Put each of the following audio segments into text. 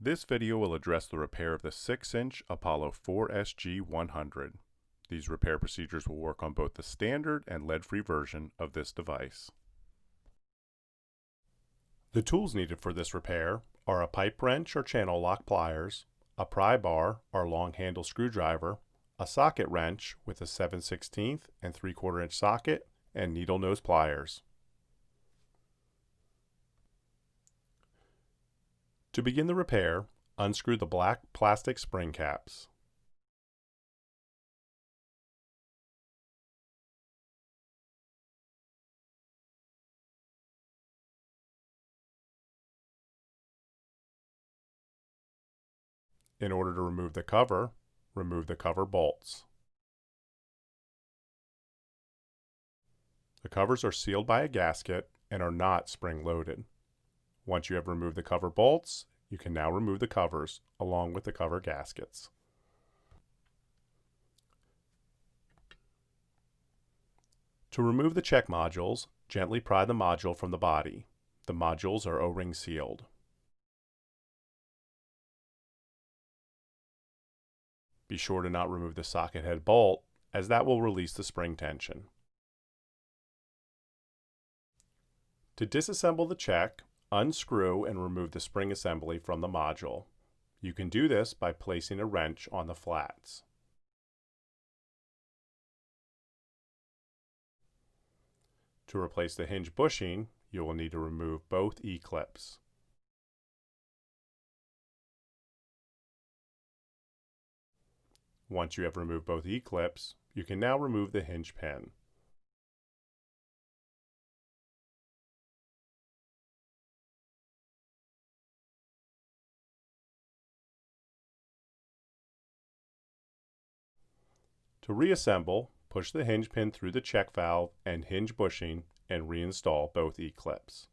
This video will address the repair of the 6-inch Apollo 4SG-100. These repair procedures will work on both the standard and lead-free version of this device. The tools needed for this repair are a pipe wrench or channel lock pliers, a pry bar or long handle screwdriver, a socket wrench with a 7/16 and 3/4 inch socket, and needle nose pliers. To begin the repair, unscrew the black plastic spring caps. In order to remove the cover bolts. The covers are sealed by a gasket and are not spring-loaded. Once you have removed the cover bolts, you can now remove the covers along with the cover gaskets. To remove the check modules, gently pry the module from the body. The modules are O-ring sealed. Be sure to not remove the socket head bolt, as that will release the spring tension. To disassemble the check, unscrew and remove the spring assembly from the module. You can do this by placing a wrench on the flats. To replace the hinge bushing, you will need to remove both E-clips. Once you have removed both E-clips, you can now remove the hinge pin. To reassemble, push the hinge pin through the check valve and hinge bushing and reinstall both E-clips.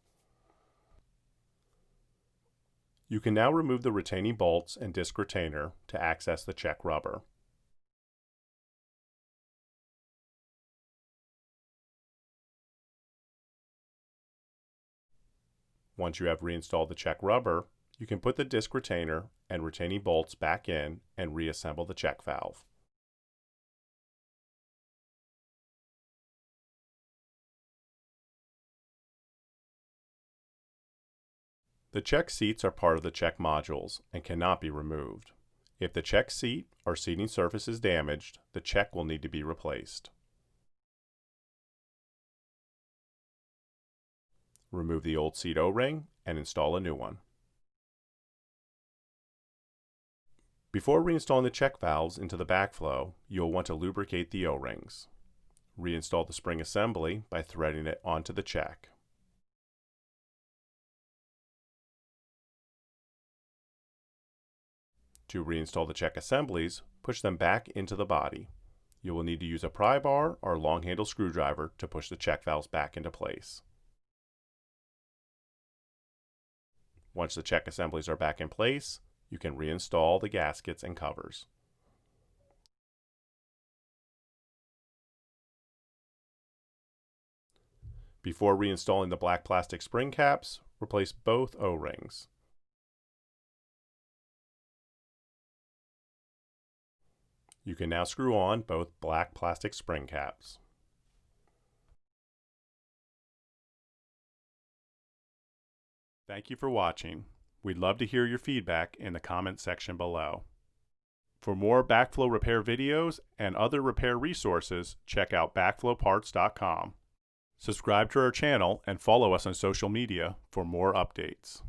You can now remove the retaining bolts and disc retainer to access the check rubber. Once you have reinstalled the check rubber, you can put the disc retainer and retaining bolts back in and reassemble the check valve. The check seats are part of the check modules and cannot be removed. If the check seat or seating surface is damaged, the check will need to be replaced. Remove the old seat O-ring and install a new one. Before reinstalling the check valves into the backflow, you will want to lubricate the O-rings. Reinstall the spring assembly by threading it onto the check. To reinstall the check assemblies, push them back into the body. You will need to use a pry bar or long handle screwdriver to push the check valves back into place. Once the check assemblies are back in place, you can reinstall the gaskets and covers. Before reinstalling the black plastic spring caps, replace both O-rings. You can now screw on both black plastic spring caps. Thank you for watching. We'd love to hear your feedback in the comment section below. For more backflow repair videos and other repair resources, check out backflowparts.com. Subscribe to our channel and follow us on social media for more updates.